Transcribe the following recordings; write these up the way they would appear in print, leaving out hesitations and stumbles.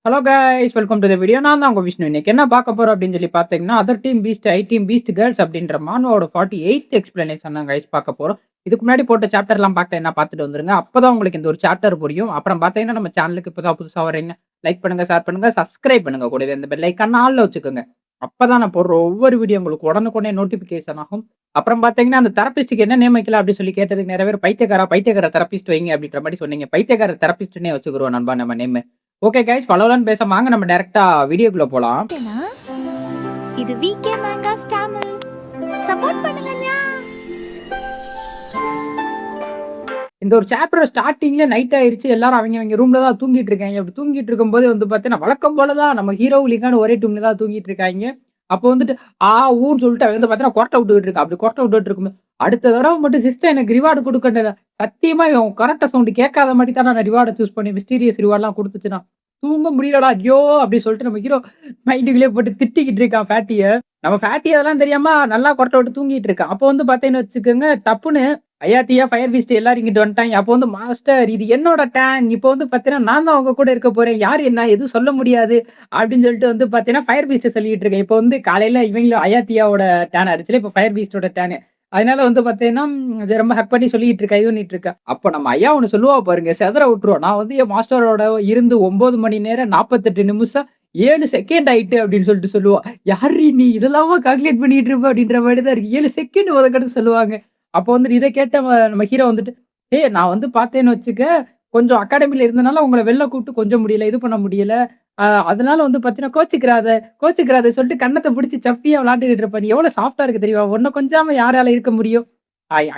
Hello guys welcome to the video. நான் தான் உங்க விஷ்ணு. இன்னைக்கு என்ன பார்க்க போறோம் அப்படின்னு சொல்லி பார்த்தீங்கன்னா, அதர் டீம் பீஸ்ட், ஐ டீம் பீஸ்ட் கேர்ள்ஸ் அப்படின்ற மானுவோட 48th எக்ஸ்பிளனேஷன் தான் கைஸ் பார்க்க போறோம். இதுக்கு முன்னாடி போட்ட சாப்டர்லாம் பார்க்கலன்னா பார்த்துட்டு வந்துருங்க. அப்பதான் உங்களுக்கு இந்த ஒரு சாப்டர் புரியும். அப்புறம் பார்த்தீங்கன்னா, நம்ம சேனலுக்கு இப்பதான் புதுசா வரீங்க. லைக் பண்ணுங்க, ஷேர் பண்ணுங்க, சப்ஸ்கிரைப் பண்ணுங்க. கூடவே இந்த பெல் ஐக்கான் ஆல்ல வச்சுக்கோங்க. அப்பதான் நான் போடுற ஒவ்வொரு வீடியோ உங்களுக்கு உடனுக்குடனே நோட்டிஃபிகேஷன் ஆகும். அப்புறம் பார்த்தீங்கன்னா, அந்த தெரபிஸ்ட்க்கு என்ன நேம் வைக்கலாம் அப்படின்னு சொல்லி கேட்டதுக்கு நிறைய பேர் பைத்தியக்கார தெரபிஸ்ட் வைங்க அப்படின்ற மாரி சொன்னீங்க. பைத்தியக்கார தெரபிஸ்ட்னே வச்சுக்குருவோம் நண்பா நம்ம நேமு. ஓகே கைஸ், பலவலன்னு பேசாம வாங்க நம்ம டைரக்ட்டா வீடியோக்குள்ள போலாம். ஏன்னா, இது விகே மேங்காஸ் தமிழ். சப்போர்ட் பண்ணுங்கண்ணா. இந்த ஒரு சாப்டர் ஸ்டார்ட்டிங்ல நைட் ஆயிருச்சு. எல்லாரும் அவங்க ரூம்ல தான் தூங்கிட்டு இருக்காங்க. அப்படி தூங்கிட்டு இருக்கும்போது வந்து பார்த்தீங்கன்னா, வழக்கம் போல தான் நம்ம ஹீரோவும் லிங்கானும் ஒரே டீம்ல தான் தூங்கிட்டு இருக்காய்ங்க. அப்போ வந்துட்டு ஊன்னு சொல்லிட்டு அவன் வந்து பார்த்தீங்கன்னா, கொரட்டை விட்டுக்கிட்டு இருக்கான். அப்படி கொரட்டை விட்டுட்டு இருக்கும்போது, அடுத்த தடவ மட்டும் சிஸ்டர் எனக்கு ரிவார்டு குடுக்கண்டா. சத்தியமா இவன் கொரட்டை சவுண்ட் கேட்காத மாட்டி தான் நான் ரிவார்ட சூஸ் பண்ணேன். மிஸ்டீரியஸ் ரிவார்ட்லாம் குடுத்துச்சுன்னா. தூங்க முடியலடா ஐயோ! அப்படி சொல்லிட்டு நம்ம ஹீரோ மைண்டுக்குள்ளேயே போட்டு திட்டிக்கிட்டு இருக்கான் ஃபேட்டிய. நம்ம ஃபேட்டி அதெல்லாம் தெரியாம நல்லா கொரட்டை விட்டு தூங்கிட்டு இருக்கான். அப்போ வந்து பார்த்தீங்கன்னு வச்சுக்கோங்க, டப்புன்னு ஐயாத்தியா, ஃபயர் பீஸ்ட் எல்லாரும் இங்கிட்டு வந்துட்டாங்க. அப்போ வந்து மாஸ்டர் இது என்னோட டேன். இப்போ வந்து பார்த்தீங்கன்னா, நான் தான் உங்க கூட இருக்க போறேன். யார் என்ன எதுவும் சொல்ல முடியாது அப்படின்னு சொல்லிட்டு வந்து பார்த்தீங்கன்னா, ஃபயர் பீஸ்ட்ட சொல்லிட்டு இருக்கேன். இப்போ வந்து காலையில இவங்களும் ஐயாத்தியாவோட டேன் ஆயிருச்சுல. இப்போ ஃபயர் பீஸ்டோட டேனு. அதனால வந்து பார்த்தீங்கன்னா, அது ரொம்ப ஹக் பண்ணி சொல்லிட்டு இருக்கா, இது பண்ணிட்டு இருக்கா. அப்போ நம்ம ஐயா ஒண்ணு சொல்லுவா பாருங்க, செதற விட்டுருவோம். நான் வந்து என் மாஸ்டரோட இருந்து 9 மணி நேரம் 48 நிமிஷம் 7 செகண்ட் ஆயிட்டு அப்படின்னு சொல்லிட்டு சொல்லுவா. யார்ரி நீ இதெல்லாமா கால்குலேட் பண்ணிட்டு இருப்ப அப்படின்ற மாரி தான் இருக்கு. 7 செகண்ட் ஒதக்கன்னு சொல்லுவாங்க. அப்போ வந்துட்டு இத கேட்ட நம்ம ஹீரோ வந்துட்டு, "ஏய் நான் வந்து பார்த்தேன்னு வச்சுக்க, கொஞ்சம் அகாடமில இருந்தனால உங்கள வெளில கூப்பிட்டு கொஞ்சம் முடியல, இது பண்ண முடியல. அதனால வந்து பார்த்தீங்கன்னா கோச்சுக்கிறாத சொல்லிட்டு கன்னத்த புடிச்சு சப்பியா விளையாண்டுகிட்டு இருப்ப. நீ எவ்வளோ சாஃப்ட்டா இருக்க தெரியுமா? உன்ன கொஞ்சாம யாரால இருக்க முடியும்?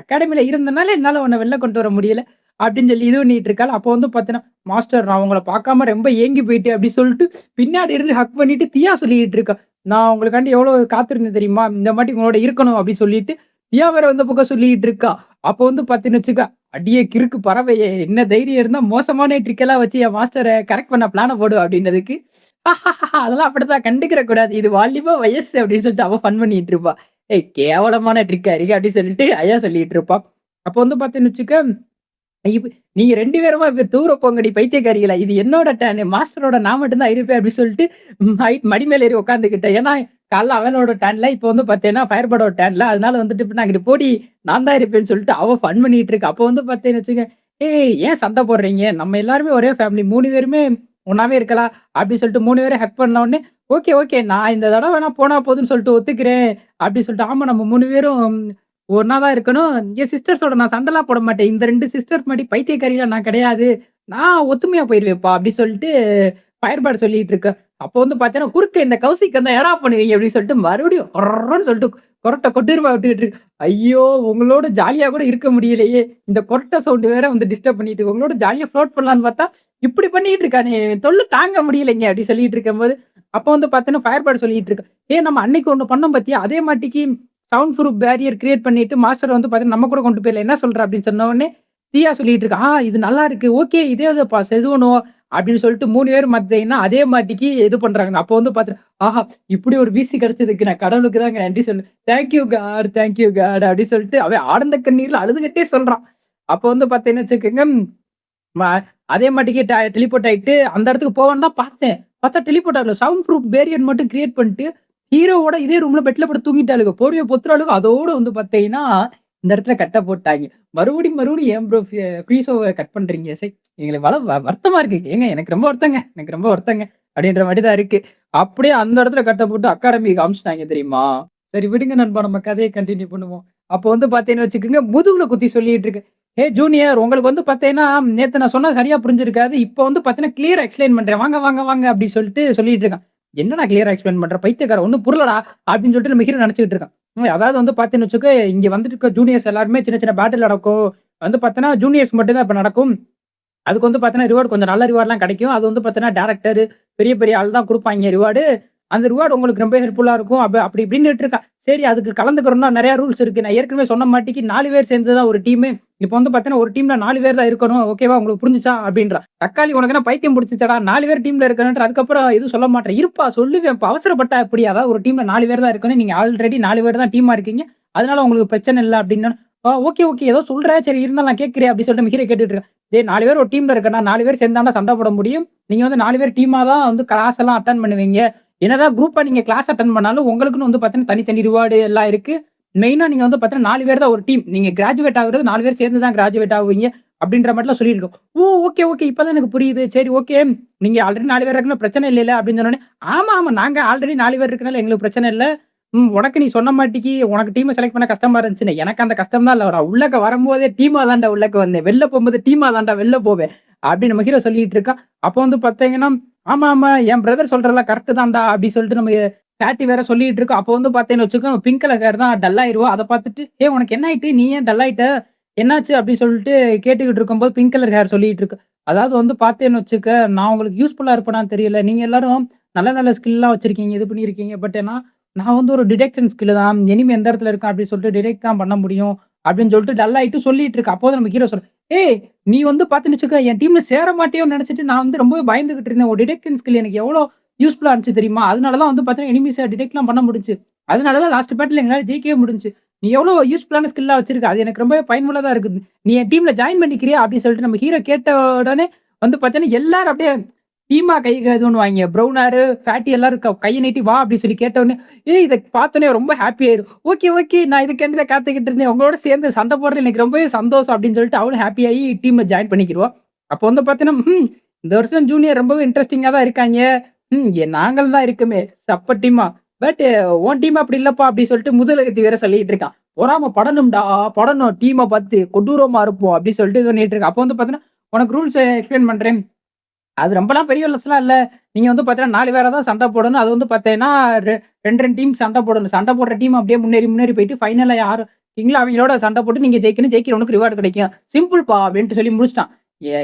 அகாடமில இருந்தனால என்னால உன்ன வெளில கொண்டு வர முடியல." அப்படின்னு சொல்லி இது பண்ணிட்டு இருக்காள. அப்போ வந்து பார்த்தீங்கன்னா, "மாஸ்டர் நான் உங்கள பார்க்காம ரொம்ப ஏங்கி போயிட்டேன்." அப்படி சொல்லிட்டு பின்னாடி இருந்து ஹக் பண்ணிட்டு தியா சொல்லிட்டு இருக்கா. "நான் உங்களுக்காண்டி எவ்வளோ காத்திருந்தேன் தெரியுமா? இந்த மாட்டி உங்களோட இருக்கணும்." அப்படி சொல்லிட்டு தியா வேற இந்த பக்கம் சொல்லிட்டு இருக்கா. அப்போ வந்து பார்த்தீங்கன்னு வச்சுக்க, "அடியே கிறுக்கு பறவையே! என்ன தைரியம் இருந்தா மோசமான ட்ரிக்கெல்லாம் வச்சு என் மாஸ்டர கரெக்ட் பண்ண பிளான போடு." அப்படின்னதுக்கு, "அதெல்லாம் அப்படித்தான் கண்டுக்கிற கூடாது. இது வாலிப வயசு." அப்படின்னு சொல்லிட்டு அவ ஃபன் பண்ணிட்டு இருப்பா. "ஏய் கேவலமான ட்ரிக்கா இருக்கு." அப்படின்னு சொல்லிட்டு ஐயா சொல்லிட்டு இருப்பா. அப்போ வந்து பார்த்தீங்கன்னு வச்சுக்க, இப்ப நீங்க 2 பேருமா இப்ப தூர போங்கடி பைத்தியக்காரிகளா! இது என்னோட டேர்னு. மாஸ்டரோட நான் மட்டும் தான் இருப்பேன் அப்டி சொல்லிட்டு மடி மேல ஏறி உட்காந்துக்கிட்டேன். ஏன்னா, காலைல அவனோட டேர்ன்ல, இப்ப வந்து பார்த்தீங்கன்னா, ஃபயர்பேர்டோட டேர்ன்ல. அதனால வந்துட்டு இப்ப நான் இங்கிட்டு போடி நான் தான் இருப்பேன்னு சொல்லிட்டு அவ ஃபன் பண்ணிட்டு இருக்கா. அப்போ வந்து பார்த்தீங்கன்னு வச்சுக்க, "ஏய் ஏன் சண்ட போடுறீங்க? நம்ம எல்லாருமே ஒரே ஃபேமிலி 3 பேருமே ஒண்ணாவே இருக்கலாம்." அப்டி சொல்லிட்டு 3 பேரும் ஹக் பண்ண உடனே, "ஓகே, ஓகே. நான் இந்த தடவ வேணா போனா போதுன்னு சொல்லிட்டு ஒத்துக்கிறேன்." அப்டி சொல்லிட்டு, "ஆமா நம்ம 3 பேரும் ஒண்ணா தான் இருக்கணும். என் சிஸ்டர்ஸோட நான் சண்டைலாம் போட மாட்டேன். இந்த 2 சிஸ்டர் மாரி பைத்தியக்காரிலாம் நான் கிடையாது. நான் ஒத்துமையா போயிருவேன்ப்பா." அப்படி சொல்லிட்டு ஃபயர்பேர்ட் சொல்லிட்டு இருக்கு. அப்போ வந்து பார்த்தீங்கன்னா, குறுக்க இந்த கௌசிக் வந்தா என்னடா பண்ணுவீங்க? அப்படின்னு சொல்லிட்டு மறுபடியும் ஒர்ன்னு சொல்லிட்டு கொரட்ட கொடூரமா விட்டுக்கிட்டு இருக்கு. ஐயோ! உங்களோட ஜாலியா கூட இருக்க முடியலையே. இந்த கொரட்ட சவுண்ட் வேற வந்து டிஸ்டர்ப் பண்ணிட்டு இருக்கு. உங்களோட ஜாலியா ஃப்ளோட் பண்ணலான்னு பார்த்தா, இப்படி பண்ணிட்டு இருக்கானே! தொல்ல தாங்க முடியலைங்க. அப்படி சொல்லிட்டு இருக்கும்போது, அப்போ வந்து பார்த்தீங்கன்னா, ஃபயர்பேர்ட் சொல்லிட்டு இருக்கு. நம்ம அன்னைக்கு ஒண்ணு பண்ணோம் பார்த்தியா? அதே மாட்டிக்கு சவுண்ட் ப்ரூஃப் பேரியர் கிரியேட் பண்ணிட்டு மாஸ்டர் வந்து பார்த்தீங்கன்னா, நம்ம கூட கொண்டு போயிரலாம். என்ன சொல்ற? அப்படின்னு சொன்ன உடனே, தியா சொல்லிட்டு இருக்கா, இது நல்லா இருக்கு. ஓகே இதே இதுப்பா செசுவனும் அப்படின்னு சொல்லிட்டு 3 பேரும் பார்த்தீங்கன்னா, அதே மாட்டிக்கு இது பண்றாங்க. அப்போ வந்து பார்த்துட்டு, ஆஹா! இப்படி ஒரு வீசி கிடைச்சதுக்கு நான் கடவுளுக்கு தாங்க நன்றி சொல்லணும். தேங்க் யூ காட் அப்படின்னு சொல்லிட்டு அவன் ஆனந்த கண்ணீர்ல அழுதுகிட்டே சொல்றான். அப்போ வந்து பார்த்தீங்கன்னு வச்சுக்கோங்க, ம அதே மாட்டிக்கு டெலிபோர்ட் ஆயிட்டு அந்த இடத்துக்கு போவான்னு தான் பார்த்தேன். பார்த்தா டெலிபோர்ட் ஆகல. சவுண்ட் ப்ரூஃப் பேரியர் மட்டும் கிரியேட் பண்ணிட்டு, ஹீரோவோட இதே ரூம்ல பெட்ல படுத்து தூங்கிட்டாளுக. போர்வைய பொத்துறாளுக. அதோட வந்து பார்த்தீங்கன்னா, இந்த இடத்துல கட்ட போட்டாய்ங்க. மறுபடியும் ஏன் ப்ரோ ஃப்ரீ ஷோவ கட் பண்றீங்க? எங்களுக்கு வருத்தமா இருக்கு. ஏங்க எனக்கு ரொம்ப வருத்தங்க. எனக்கு ரொம்ப வருத்தங்க. அப்படின்ற மாரி தான் இருக்கு. அப்படியே அந்த இடத்துல கட்ட போட்டு அகாடமி காமிச்சுட்டாய்ங்க தெரியுமா? சரி விடுங்க நண்பா நம்ம கதைய கன்டின்யூ பண்ணுவோம். அப்போ வந்து பார்த்தீங்கன்னு வச்சுக்கோங்க, முதுகுல குத்தி சொல்லிட்டு இருக்கு. ஜூனியர் உங்களுக்கு வந்து பார்த்தீங்கன்னா, நேத்து நான் சொன்னது சரியா புரிஞ்சிருக்காது. இப்போ வந்து பார்த்தீங்கன்னா, கிளியரா எக்ஸ்ப்ளைன் பண்றேன். வாங்க அப்படி சொல்லிட்டு சொல்லிட்டு இருக்கான். என்னடா கிளியரா எக்ஸ்ப்ளைன் பண்ற? பைத்தியக்காரன் ஒண்ணும் புரியலடா அப்படின்னு சொல்லிட்டு நம்ம ஹீரோ நெனச்சுக்கிட்டு இருக்கான். அதாவது வந்து பார்த்தீங்கன்னு வச்சுக்கோ, இங்க வந்துட்டு இருக்க ஜூனியர்ஸ் எல்லாருமே சின்ன சின்ன பேட்டில் நடக்கும். வந்து பார்த்தீங்கன்னா, ஜூனியர்ஸ் மட்டும் தான் இப்ப நடக்கும். அதுக்கு வந்து பார்த்தீங்கன்னா, ரிவார்ட் கொஞ்சம் நல்ல ரிவார்ட்லாம் கிடைக்கும். அது வந்து பார்த்தீங்கன்னா, டைரக்டர் பெரிய பெரிய ஆள் தான் குடுப்பாய்ங்க ரிவார்டு. அந்த ரிவார்ட் உங்களுக்கு ரொம்ப ஹெல்ப்ஃபுல்லா இருக்கும். அப்படி இப்படின்னுட்டு இருக்கா. சரி அதுக்கு கலந்துக்கிறோம்னா நெறைய ரூல்ஸ் இருக்கு. நான் ஏற்கனவே சொன்ன மாட்டிக்கு 4 பேர் சேர்ந்து தான் ஒரு டீமு. இப்ப வந்து பார்த்தீங்கன்னா, ஒரு டீம்ல 4 பேர் தான் இருக்கணும். ஓகேவா? உங்களுக்கு புரிஞ்சுச்சா? அப்படின்றா. தக்காளி உனக்கு என்ன பைத்தியம் புடிச்சுச்சாடா? 4 பேர் டீம்ல இருக்கணுன்ற அதுக்கப்புறம் எதுவும் சொல்ல மாட்றேன். இருப்பா சொல்லுவேன்ப்பா. அவசரப்பட்டா எப்படி? அதாவது ஒரு டீம்ல 4 பேர் தான் இருக்கணும். நீங்க ஆல்ரெடி 4 பேர் தான் டீமா இருக்கீங்க. அதனால உங்களுக்கு பிரச்சனை இல்ல அப்டின்னோன, ஓகே, ஓகே. ஏதோ சொல்ற. சரி இருந்தாலும் நான் கேட்கிறேன் அப்டி சொல்லிட்டு நம்ம ஹீரோ கேட்டுட்டு இருக்கேன். டேய் 4 பேர் ஒரு டீம்ல இருக்கேன்டா. 4 பேர் சேர்ந்து தான்டா சண்ட போட முடியும். நீங்க வந்து 4 பேர் டீமா தான் வந்து கிளாஸ் எல்லாம் அட்டெண்ட் பண்ணுவீங்க. என்னதான் குரூப்பா நீங்க கிளாஸ் அட்டெண்ட் பண்ணாலும் உங்களுக்குன்னு வந்து பார்த்தீங்கன்னா, தனித்தனி ரிவார்டு எல்லாம் இருக்கு. மெயினா நீங்க வந்து பார்த்தீங்கன்னா 4 பேர் தான் ஒரு டீம். நீங்க கிராஜுவேட் ஆகுறது 4 பேர் சேர்ந்து தான் கிராஜுவேட் ஆகுவீங்க. அப்டின்ற மாரிலாம் சொல்லியிருக்கோம். Okay, okay. இப்ப தான் எனக்கு புரியுது. சரி ஓகே. நீங்க ஆல்ரெடி 4 பேர் இருக்கணும் பிரச்சனை இல்லைல்ல அப்டின்னு சொன்னோனே, ஆமா, ஆமா. நாங்க ஆல்ரெடி 4 பேர் இருக்கனால எங்களுக்கு பிரச்சனை இல்ல. உனக்கு நீ சொன்ன மாட்டிக்கு உனக்கு டீம செலக்ட் பண்ண கஷ்டமா இருந்துச்சுன்னு. எனக்கு அந்த கஷ்டம் தான் இல்ல. நான் உள்ளக்க வரும்போதே டீமா தான்டா உள்ளக்க வந்தேன். வெளில போம்போது டீமா தான்டா வெளில போவேன். அப்டின்னு நம்ம ஹீரோ சொல்லிட்டு இருக்கான். அப்போ வந்து பார்த்தீங்கன்னா, ஆமா, ஆமா. என் பிரதர் சொல்றதெல்லாம் கரெக்ட் தான்டா அப்டி சொல்லிட்டு நம்ம பேட்டி வேற சொல்லிட்டு இருக்கோம். அப்போ வந்து பார்த்தீங்கன்னு வச்சுக்கோ, பிங்க் கலர் ஹேர் தான் டல் ஆயிருவா. அத பார்த்துட்டு, "ஏய் உனக்கு என்ன ஆயிட்டு? நீ ஏன் டல் ஆயிட்ட? என்னாச்சு?" அப்டி சொல்லிட்டு கேட்டுக்கிட்டு இருக்கும்போது பிங்க் கலர் ஹேர் சொல்லிட்டு இருக்கு. அதாவது வந்து பார்த்தேன்னு வச்சுக்க, நான் உங்களுக்கு யூஸ்ஃபுல்லா இருப்பேனான்னு தெரியல. நீங்க எல்லாரும் நல்ல நல்ல ஸ்கில்லாம் வச்சிருக்கீங்க. இது பண்ணியிருக்கீங்க. பட் நான் வந்து ஒரு டிடெக்ஷன் ஸ்கில் தான். எனிமி எந்த இடத்துல இருக்கான் அப்படின்னு சொல்லிட்டு டிடெக்ட் தான் பண்ண முடியும். அப்படின்னு சொல்லிட்டு டல் ஆயிட்டு சொல்லிட்டு இருக்கு. அப்போதான் நம்ம ஹீரோ சொல்றான். "ஏய்! நீ வந்து பார்த்துன்னு வச்சுக்கோ, என் டீம்ல சேர மாட்டியோன்னு நெனச்சுட்டு நான் வந்து ரொம்பவே பயந்துகிட்டு இருந்தேன். உன் டிடெக்ஷன் ஸ்கில் எனக்கு எவ்வளோ யூஸ்ஃபுல்லா இருந்துச்சு தெரியுமா? அதனால தான் வந்து பார்த்தீங்கன்னா, எனிமீஸ டிடெக்ட்லாம் பண்ண முடிஞ்சுச்சு. அதனால தான் லாஸ்ட் பேட்டில்ல எங்களால ஜெயிக்கவே முடிஞ்சுச்சு. நீ எவ்வளோ யூஸ்ஃபுல்லான ஸ்கில்லா வச்சிருக்க. அது எனக்கு ரொம்பவே பயனுள்ளதா தான் இருக்குது. நீ என் டீம்ல ஜாயின் பண்ணிக்கிறியா?" அப்படின்னு சொல்லிட்டு நம்ம ஹீரோ கேட்ட உடனே வந்து பார்த்தீங்கன்னா, எல்லாரும் அப்படியே டீமா கை இதுன்னுவாய்ங்க. ப்ரவுன் ஹேரு, ஃபேட்டி எல்லாரும் கைய நீட்டி வா அப்டி சொல்லி கேட்டவுடனே, இத பார்த்தோனே ரொம்ப ஹேப்பி ஆயிரும். Okay, okay. நான் இதுக்காண்டி தான் காத்துக்கிட்டு இருந்தேன். உங்களோட சேர்ந்து சண்ட போடுறதுல எனக்கு ரொம்பவே சந்தோஷம் அப்டின்னு சொல்லிட்டு அவளும் ஹேப்பி ஆயி டீம்ல ஜாயின் பண்ணிக்கிருவா. அப்போ வந்து பார்த்தீங்கன்னா, இந்த வருஷம் ஜூனியர் ரொம்பவே இன்ட்ரஸ்டிங்கா தான் இருக்காய்ங்க. நாங்களும் தான் இருக்கோமே சப்ப டீமா. பட் உன் டீம் அப்டி இல்லப்பா அப்டி சொல்லிட்டு முதுகத்தி வேற சொல்லிட்டு இருக்கான். பொறாம படணும்டா, படணும் டீம பார்த்து கொடூரமா இருப்போம் அப்டி சொல்லிட்டு இது பண்ணிட்டு இருக்கான். அப்போ வந்து பார்த்தீங்கன்னா, உனக்கு ரூல்ஸ எக்ஸ்பிளைன் பண்றேன். அது ரொம்பலாம் பெரிய லெஸ்லாம் இல்ல. நீங்க வந்து பார்த்தீங்கன்னா 4 பேரா தான் சண்ட போடணும். அது வந்து பார்த்தீங்கன்னா, 2, 2 டீம் சண்ட போடணும். சண்ட போடுற டீம் அப்படியே முன்னேறி, முன்னேறி போயிட்டு ஃபைனல்ல யாரு இருக்கீங்களோ அவங்களோட சண்ட போட்டு நீங்க ஜெயிக்கணும். ஜெயிக்கிறவனுக்கு ரிவார்ட் கிடைக்கும். சிம்பிள்ப்பா அப்படின்ட்டு சொல்லி முடிச்சுட்டான்.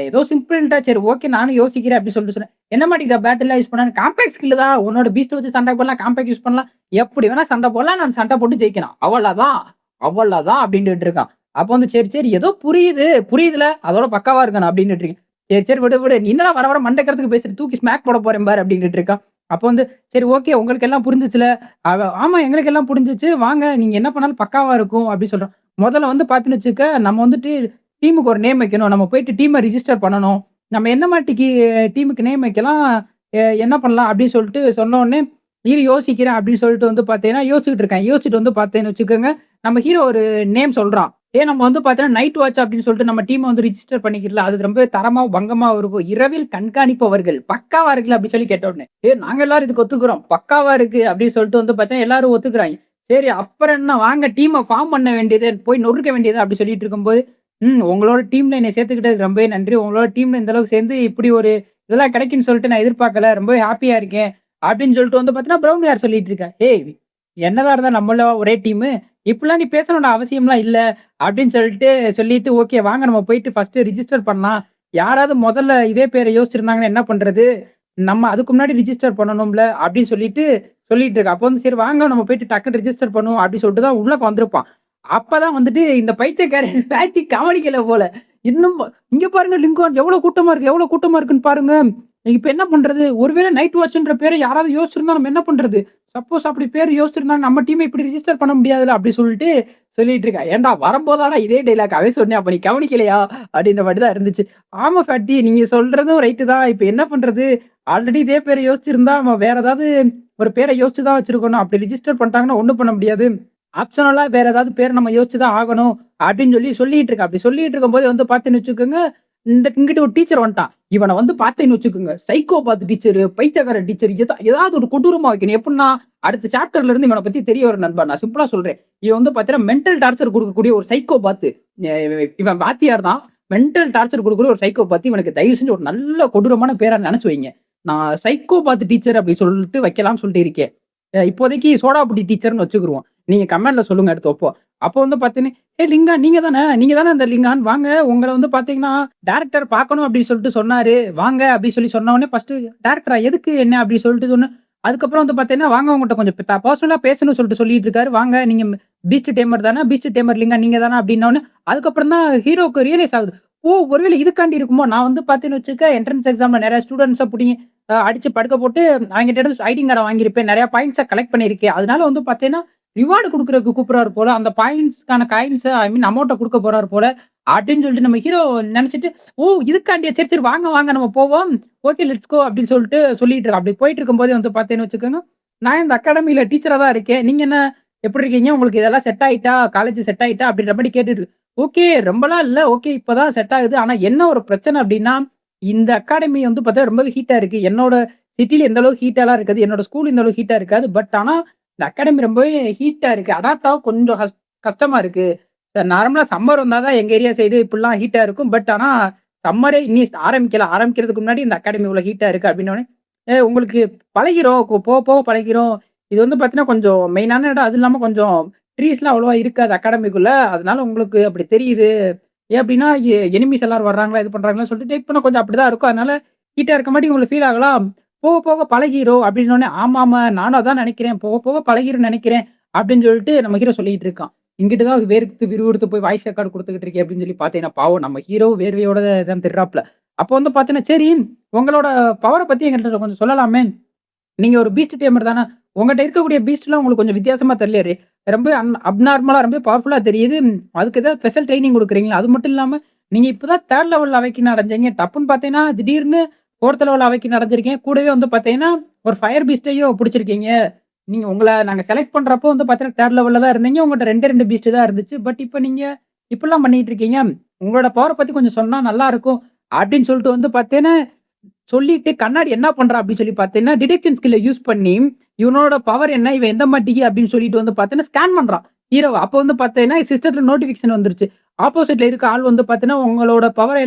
ஏதோ சிம்பிள்டா சரி ஓகே நானும் யோசிக்கிறேன் அப்படின்னு சொல்லிட்டு சொன்னேன். என்ன மாட்டேங்குதா பேட்டில்லாம் யூஸ் பண்ணான்னு காம்பேக்ட் ஸ்கில் தான். உன்னோட பீஸ்ட்ட வச்சு சண்டை போடலாம். காம்பேக்ட் யூஸ் பண்ணலாம். எப்படி வேணா சண்ட போடலாம். நான் சண்ட போட்டு ஜெயிக்கணும். அவ்வளதான். அவ்வளதான் அப்படின்னுட்டு இருக்கான். அப்போ வந்து சரி, சரி ஏதோ புரியுது. புரியுதுல. அதோட பக்காவா இருக்கணும் அப்படின்னுட்டு இருக்கேன். சரி, சரி விடு, விடு. நீ என்னடா வர, வர மண்டைக்கறத்துக்கு பேசுற? தூக்கி ஸ்மாக் போட போறேன் பாரு அப்டின்னுட்டு இருக்கான். அப்போ வந்து சரி ஓகே உங்களுக்கு எல்லாம் புரிஞ்சுச்சுல? ஆமா எங்களுக்கு எல்லாம் புரிஞ்சுச்சு. வாங்க நீங்க என்ன பண்ணாலும் பக்காவா இருக்கும் அப்டி சொல்றான். மொதல்ல வந்து பார்த்தீன்னு வச்சுக்க, நம்ம வந்துட்டு டீமுக்கு ஒரு நேம் வைக்கணும். நம்ம போயிட்டு டீம ரிஜிஸ்டர் பண்ணணும். நம்ம என்ன மாட்டிக்கு டீமுக்கு நேம் வைக்கலாம்? என்ன பண்ணலாம்? அப்டின்னு சொல்லிட்டு சொன்னோனே, இரு யோசிக்கிறேன் அப்டின்னு சொல்லிட்டு வந்து பார்த்தீங்கன்னா, யோசிச்சுட்டு இருக்கேன். யோசிச்சுட்டு வந்து பார்த்தேன்னு வச்சுக்கோங்க, நம்ம ஹீரோ ஒரு நேம் சொல்றான். நம்ம வந்து பார்த்தீங்கன்னா, நைட் வாட்ச் அப்படின்னு சொல்லிட்டு நம்ம டீம வந்து ரிஜிஸ்டர் பண்ணிக்கிறல. அது ரொம்பவே தரமா, பங்கமா இருக்கும். இரவில் கண்காணிப்பவர்கள். பக்காவா இருக்குல்ல அப்படி சொல்லி கேட்ட உடனே, நாங்க எல்லாரும் இதுக்கு ஒத்துக்குறோம். பக்காவா இருக்கு அப்படின்னு சொல்லிட்டு வந்து பார்த்தீங்கன்னா, எல்லாரும் ஒத்துக்குறாய்ங்க. சரி அப்புறம் என்ன வாங்க டீம ஃபார்ம் பண்ண வேண்டியது, போய் நொறுக்க வேண்டியது அப்படி சொல்லிட்டு இருக்கும்போது, உங்களோட டீம்ல என்னைய சேர்த்துக்கிட்டதுக்கு ரொம்பவே நன்றி. உங்களோட டீம்ல இந்த அளவுக்கு சேர்ந்து இப்படி ஒரு இதெல்லாம் கிடைக்கும்னு சொல்லிட்டு நான் எதிர்பார்க்கல. ரொம்பவே ஹேப்பியா இருக்கேன். அப்படின்னு சொல்லிட்டு வந்து பார்த்தீங்கன்னா, ப்ரவுன் ஹேர் சொல்லிட்டு இருக்கா. என்னதான் இருந்தா நம்மளும் ஒரே டீமு. இப்படிலாம் நீ பேசணும்னு அவசியம்லாம் இல்ல. அப்படின்னு சொல்லிட்டு, ஓகே வாங்க நம்ம போயிட்டு ஃபர்ஸ்ட்டு ரிஜிஸ்டர் பண்ணலாம். யாராவது முதல்ல இதே பேர யோசிச்சிருந்தாங்கன்னா என்ன பண்றது? நம்ம அதுக்கு முன்னாடி ரிஜிஸ்டர் பண்ணணும்ல அப்படின்னு சொல்லிட்டு இருக்கா. அப்போ வந்து சரி வாங்க நம்ம போயிட்டு டக்குன்னு ரிஜிஸ்டர் பண்ணுவோம் அப்படின்னு சொல்லிட்டு தான் உள்ளக்க வந்திருப்பான். அப்பதான் வந்துட்டு இந்த பைத்தியக்காரன் பேட்டி கவனிக்கல போல. இன்னும் இங்க பாருங்க லிங்கோன் எவ்வளோ கூட்டமா இருக்கு, எவ்வளோ கூட்டமா இருக்குன்னு பாருங்க. இப்ப என்ன பண்றது? ஒருவேளை நைட் வாட்ச்ன்ற பேர யாராவது யோசிச்சிருந்தா நம்ம என்ன பண்றது? சப்போஸ் அப்படி பேர் யோசிச்சிருந்தாங்க நம்ம டீம இப்படி ரிஜிஸ்டர் பண்ண முடியாதுல்ல அப்படி சொல்லிட்டு இருக்கா. ஏன்டா வரும்போதாடா இதே டயலாக் அவன் சொன்னேன். அப்ப நீ கவனிக்கலையா? அப்படின்ற மாரி தான் இருந்துச்சு. ஆமா ஃபேட்டி நீங்க சொல்றதும் ரைட்டு தான். இப்ப என்ன பண்றது? ஆல்ரெடி இதே பேர யோசிச்சிருந்தா அவன் வேற ஏதாவது ஒரு பேர யோசிச்சு தான் வச்சிருக்கணும். அப்படி ரிஜிஸ்டர் பண்ணிட்டாங்கன்னா ஒண்ணும் பண்ண முடியாது. ஆப்ஷனலா வேற ஏதாவது பேர் நம்ம யோசிச்சு தான் ஆகணும். அப்படின்னு சொல்லிட்டு இருக்கா. அப்படி சொல்லிட்டு இருக்கும்போது வந்து பார்த்தீங்கன்னு வச்சுக்கோங்க, இங்கிட்டு ஒரு டீச்சர் வந்துட்டான். இவன வந்து பார்த்தீங்கன்னு வச்சுக்கோங்க, சைக்கோபாத் டீச்சரு, பைத்தியக்கார டீச்சர் ஏதாவது ஒரு கொடூரமா வைக்கணும். எப்புட்ன்னா, அடுத்த சாப்டர்ல இருந்து இவன பத்தி தெரிய வரும் நண்பா. நான் சிம்பிளா சொல்றேன். இவன் வந்து பார்த்தீங்கன்னா, மென்டல் டார்ச்சர் குடுக்கக்கூடிய ஒரு சைக்கோபாத்து. இவன் வாத்தியார் தான். மென்டல் டார்ச்சர் குடுக்கக்கூடிய ஒரு சைக்கோபாத்து. இவனுக்கு தயவு செஞ்சு ஒரு நல்ல கொடூரமான பேரா நெனச்சு வைங்க. நான் சைக்கோபாத் டீச்சர் அப்படி சொல்லிட்டு வைக்கலாம்னு சொல்லிட்டு இருக்கேன். இப்போதைக்கு சோடா புட்டி டீச்சர்ன்னு வச்சுக்குருவோம். நீங்க கமெண்ட்ல சொல்லுங்க அடுத்து வைப்போம். அப்போ வந்து பார்த்தீங்கன்னா, லிங்கா நீங்க தானே அந்த லிங்கான் வாங்க. உங்கள வந்து பார்த்தீங்கன்னா, டைரக்டர் பார்க்கணும் அப்டி சொல்லிட்டு சொன்னாரு. வாங்க அப்டி சொல்லி சொன்ன உடனே ஃபர்ஸ்ட்டு டைரக்டரா எதுக்கு என்ன அப்டி சொல்லிட்டு சொன்னேன். அதுக்கப்புறம் வந்து பார்த்தீங்கன்னா, வாங்க உங்கட்ட கொஞ்சம் பர்சனலா பேசணும்னு சொல்லிட்டு இருக்காரு. வாங்க நீங்க பீஸ்ட் டேமர் தானே? பீஸ்ட் டேமர் லிங்கா நீங்க தானே? அப்டின்னோனே, அதுக்கப்புறம் தான் ஹீரோவுக்கு ரியலைஸ் ஆகுது. ஒருவேளை இதுக்காண்டி இருக்குமோ? நான் வந்து பார்த்தீங்கன்னு வச்சுக்க என்ட்ரன்ஸ் எக்ஸாம்ல நெறைய ஸ்டூடண்ட்ஸ புடிங்கி அடிச்சு படுக்க போட்டு அவங்ககிட்ட இருந்து ஐடிங் கார்ட வாங்கியிருப்பேன். நெறைய பாயிண்ட்ஸ கலெக்ட் பண்ணியிருக்கேன். அதனால வந்து பார்த்தீங்கன்னா ரிவார்டு குடுக்குறதுக்கு கூப்பிடுறாரு போல. அந்த பாயிண்ட்ஸ்க்கான காயின்ஸ ஐ மீன் அமௌண்ட்ட குடுக்க போறாரு போல. அப்படின்னு சொல்லிட்டு நம்ம ஹீரோ நெனச்சுட்டு, "ஓ! இதுக்காண்டியா? சரி, சரி வாங்க, வாங்க நம்ம போவோம். ஓகே லெட்ஸ் கோ" அப்படின்னு சொல்லிட்டு சொல்லிட்டு இருக்கா. அப்படி போயிட்டு இருக்கும்போதே வந்து பார்த்தீங்கன்னு வச்சுக்கோங்க, "நான் இந்த அகாடமில டீச்சரா தான் இருக்கேன். நீங்க என்ன எப்படி இருக்கீங்க? உங்களுக்கு இதெல்லாம் செட் ஆயிட்டா? காலேஜ் செட் ஆயிட்டா?" அப்படின்ற மாரி கேட்டுட்டு, "ஓகே ரொம்பலாம் இல்ல. ஓகே இப்ப தான் செட் ஆகுது. ஆனா என்ன ஒரு பிரச்சனை அப்படின்னா, இந்த அகாடமி வந்து பார்த்தா ரொம்பவே ஹீட்டா இருக்கு. என்னோட சிட்டில எந்த அளவுக்கு ஹீட்டாலாம் இருக்காது. என்னோட ஸ்கூல் இந்த அளவுக்கு ஹீட்டா இருக்காது. பட் ஆனா இந்த அகாடமி ரொம்பவே ஹீட்டா இருக்கு. அடாப்ட் ஆக கொஞ்சம் கஷ்டமா இருக்கு. நார்மலா சம்மர் வந்தா தான் எங்க ஏரியா சைடு இப்படிலாம் ஹீட்டா இருக்கும். பட் ஆனா சம்மரே இனி ஆரம்பிக்கல. ஆரம்பிக்கிறதுக்கு முன்னாடி இந்த அகாடமி இவ்வளோ ஹீட்டா இருக்கு அப்படின்னோனே, உங்களுக்கு பழகிரும். போக போக பழகிரும். இது வந்து பார்த்தீங்கன்னா, கொஞ்சம் மெயினான இடம். அதுவும் இல்லாம கொஞ்சம் ட்ரீஸ்லாம் அவ்வளவா இருக்காது அகாடமிக்குள்ள. அதனால உங்களுக்கு அப்படி தெரியுது. ஏன் அப்படின்னா, எனிமீஸ் எல்லாரும் வர்றாங்களா, இது பண்றாங்களான்னு சொல்லிட்டு டேக் பண்ண கொஞ்சம் அப்படிதான் இருக்கும். அதனால ஹீட்டா இருக்கமாட்டி உங்களுக்கு ஃபீல் ஆகலாம். போக போக பழகிரும் அப்படின்னோனே, ஆமாமா நானும் அதான் நெனைக்கிறேன். போக போக பழகிரும்னு நெனைக்கிறேன் அப்படின்னு சொல்லிட்டு நம்ம ஹீரோ சொல்லிட்டு இருக்கான். இங்கிட்டு தான் வேர்த்து விறுவிறுத்து போய் வாய்ஸ் ரெக்கார்ட் குடுத்துக்கிட்டு இருக்கே அப்படின்னு சொல்லி பார்த்தீங்கன்னா, பாவம் நம்ம ஹீரோ வேர்வையோட தான் திர்றாப்ல. அப்போ வந்து பார்த்தீங்கன்னா, சரி உங்களோட பவர பத்தி எங்கள்ட்ட கொஞ்சம் சொல்லலாமே? நீங்க ஒரு பீஸ்ட் டேமர் தான? உங்கட்ட இருக்கக்கூடிய பீஸ்ட்லாம் உங்களுக்கு கொஞ்சம் வித்தியாசமா தெரியலையே! ரொம்ப அப்நார்மலா ரொம்ப பவர்ஃபுல்லா தெரியுது. அதுக்கு ஏதாவது ஸ்பெஷல் ட்ரெய்னிங் குடுக்குறீங்களா? அது மட்டும் இல்லாம, நீங்க இப்ப தான் 3 லெவல் அவைக்கின் அடைஞ்சீங்க. டப்புன்னு பார்த்தீங்கன்னா, திடீர்னு 4த் லெவல் அவைக்கின் அடைஞ்சிருக்கீங்க. கூடவே வந்து பார்த்தீங்கன்னா, ஒரு ஃபயர் பீஸ்ட்டையும் புடிச்சிருக்கீங்க. நீங்க உங்கள நாங்க செலக்ட் பண்றப்போ வந்து பார்த்தீங்கன்னா, 3 லெவல்ல தான் இருந்தீங்க. உங்கட்ட 2 பீஸ்ட் தான் இருந்துச்சு. பட் இப்ப நீங்க இப்படிலாம் பண்ணிட்டு இருக்கீங்க. உங்களோட பவர பத்தி கொஞ்சம் சொன்னா நல்லாருக்கும். அப்படின்னு சொல்லிட்டு வந்து பார்த்தீங்கன்னா சொல்லிட்டு கண்ணாடி என்ன பண்றான் அப்படின்னு சொல்லி பார்த்தீங்கன்னா, டிடெக்ஷன் ஸ்கில்ல யூஸ் பண்ணி, இவனோட பவர் என்ன? இவன் எந்த மாட்டிக்கு அப்படின்னு சொல்லிட்டு வந்து பார்த்தீங்கன்னா, ஸ்கேன் பண்றான் ஹீரோவ. அப்போ வந்து பார்த்தீங்கன்னா, சிஸ்டத்துல நோட்டிஃபிகேஷன் வந்துருச்சு. ஆப்போசிட்ல இருக்க ஆள் வந்து பார்த்தீங்கன்னா, உங்களோட பவர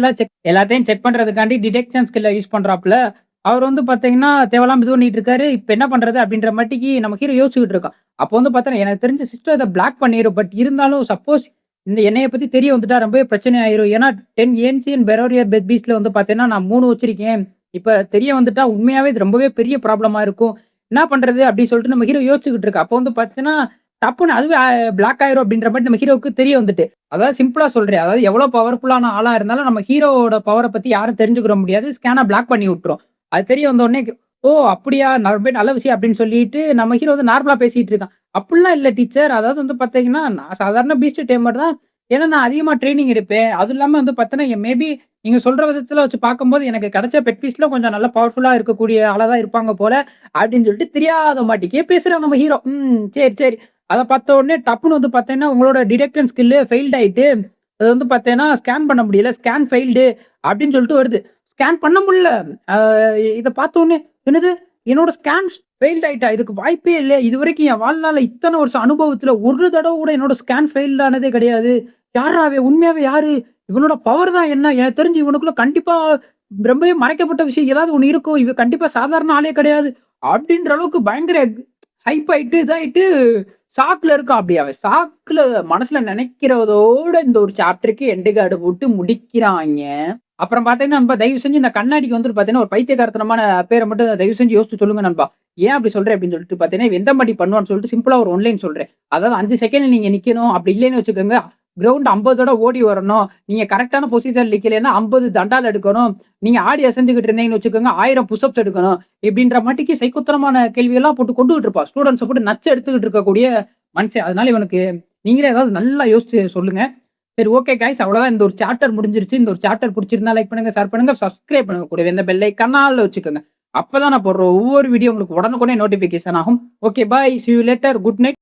எல்லாத்தையும் செக் பண்றதுக்காண்டி டிடெக்ஷன் ஸ்கில்ல யூஸ் பண்றாப்ல. அவர் வந்து பார்த்தீங்கன்னா, தேவையில்லாம இது பண்ணிட்டு இருக்காரு. இப்ப என்ன பண்றது? அப்படின்ற மாட்டிக்கு நம்ம ஹீரோ யோசிச்சுக்கிட்டு இருக்கான். அப்போ வந்து பார்த்தீங்கன்னா, எனக்கு தெரிஞ்சு சிஸ்டம் இத பிளாக் பண்ணிரும். பட் இருந்தாலும் சப்போஸ் இந்த என்னைய பத்தி தெரிய வந்துட்டா ரொம்பவே பிரச்சனை ஆயிரும். ஏன்னா 10 ஏன்சியன் பெரோரியர் பீஸ்ட்ல வந்து பார்த்தீங்கன்னா, நான் 3 வச்சிருக்கேன். இப்ப தெரிய வந்துட்டா உண்மையாவே இது ரொம்பவே பெரிய ப்ராப்ளமா இருக்கும். என்ன பண்றது? அப்டின்னு சொல்லிட்டு நம்ம ஹீரோ யோசிச்சுக்கிட்டு இருக்கா. அப்போ வந்து பார்த்தீங்கன்னா, டப்புன்னு அதுவே பிளாக் ஆயிரும் அப்டின்ற மாரி நம்ம ஹீரோவுக்கு தெரிய வந்துட்டு. அதாவது சிம்பிளா சொல்றேன். அதாவது எவ்வளோ பவர்ஃபுல்லான ஆளா இருந்தாலும் நம்ம ஹீரோவோட பவர பத்தி யாரும் தெரிஞ்சுக்கிற முடியாது. ஸ்கேன பிளாக் பண்ணி விட்டுரும். அது தெரிய வந்தோனே, "ஓ! அப்படியா? ரொம்ப நல்ல விஷயம்" அப்டின்னு சொல்லிட்டு நம்ம ஹீரோ வந்து நார்மலா பேசிட்டு இருக்கான். "அப்படிலாம் இல்ல டீச்சர். அதாவது வந்து பார்த்தீங்கன்னா, நான் சாதாரண பீஸ்ட் டேமர் தான். ஏன்னா நான் அதிகமா ட்ரெய்னிங் எடுப்பேன். அதுவும் இல்லாம வந்து பார்த்தீங்கன்னா, மேபி நீங்க சொல்ற விதத்துல வச்சு பார்க்கும்போது, எனக்கு கிடைச்ச பெட் பீஸ்ல கொஞ்சம் நல்லா பவர்ஃபுல்லா இருக்கக்கூடிய ஆளா தான் இருப்பாங்க போல, அப்படின்னு சொல்லிட்டு தெரியாத மாட்டிக்கே பேசுறான் நம்ம ஹீரோ. சரி, சரி. அத பார்த்த உடனே டப்புன்னு வந்து பார்த்தீங்கன்னா, உங்களோட டிடெக்ஷன் ஸ்கில்லு ஃபெயில்ட் ஆயிட்டு, அது வந்து பார்த்தீங்கன்னா, ஸ்கேன் பண்ண முடியல. ஸ்கேன் ஃபெயில்டு அப்படின்னு சொல்லிட்டு வருது. ஸ்கேன் பண்ண முடியல. அ இத பார்த்த உடனே, என்னது? என்னோட ஸ்கேன் ஃபெயில்ட் ஆயிட்டா? இதுக்கு வாய்ப்பே இல்ல. இதுவரைக்கும் என் வாழ்நாள்ல இத்தன வருஷம் அனுபவத்துல ஒரு தடவ கூட என்னோட ஸ்கேன் ஃபெயில்ட் ஆனதே கிடையாது. யார்றா அவன்? உண்மையாவே யாரு? இவனோட பவர் தான் என்ன? எனக்கு தெரிஞ்சு இவனுக்குள்ள கண்டிப்பா ரொம்பவே மறைக்கப்பட்ட விஷயம் ஏதாவது ஒண்ணு இருக்கும். இவன் கண்டிப்பா சாதாரண ஆளே கிடையாது. அப்படின்ற அளவுக்கு பயங்கர ஹைப் ஆயிட்டு, இதாயிட்டு ஷாக்ல இருக்கான். அப்படி அவன் ஷாக்ல மனசுல நினைக்கிறதோட இந்த ஒரு சாப்டருக்கு எண்டு கார்டு போட்டு முடிக்கிறாய்ங்க. அப்புறம் பார்த்தீங்கன்னா, நண்பா தயவு செஞ்சு இந்த கண்ணாடிக்கு வந்துட்டு பார்த்தீங்கன்னா, ஒரு பைத்தியக்காரத்தனமான பேர மட்டும் தயவு செஞ்சு யோசிச்சு சொல்லுங்க நண்பா. ஏன் அப்படி சொல்றேன் அப்படின்னு சொல்லிட்டு பார்த்தீங்கன்னா, இவன் எந்த மாரி பண்ணுவான்னு சொல்லிட்டு சிம்பிளா ஒரு ஒன்லைன் சொல்றேன். அதாவது 5 செகண்ட் நீங்க நிக்கணும். அப்படி இல்லைன்னு வச்சுக்கோங்க, கிரவுண்ட் 50 தடவ ஓடி வரணும். நீங்க கரெக்ட்டான பொசிஷன்ல நிக்கலைன்னா 50 தண்டால் எடுக்கணும். நீங்க ஆடி அசைஞ்சுகிட்டு இருந்தீங்கன்னு வச்சுக்கோங்க, 1000 புஷ் அப்ஸ் எடுக்கணும். இப்படின்ற மாட்டிக்கு சைக்கோத்தனமான கேள்வியெல்லாம் போட்டு கொண்டுகிட்டு இருப்பான். ஸ்டூடண்ட்ஸ போட்டு நச்சு எடுத்துக்கிட்டு இருக்கக்கூடிய மனுஷன். அதனால இவனுக்கு நீங்களே ஏதாவது நல்லா யோசிச்சு சொல்லுங்க. சரி ஓகே காய்ஸ் அவ்வளோதான் இந்த ஒரு சாப்டர் முடிஞ்சிருச்சு. இந்த ஒரு சாப்டர் புடிச்சிருந்தா லைக் பண்ணுங்க, ஷேர் பண்ணுங்க, சப்ஸ்கிரைப் பண்ணுங்க. கூடவே இந்த பெல் ஐகான ஆல்ல வச்சுக்கோங்க. அப்பதான் நான் போடுற ஒவ்வொரு வீடியோ உங்களுக்கு உடனுக்குடனே நோட்டிஃபிகேஷன் ஆகும். Okay bye. Sea you later. Good night.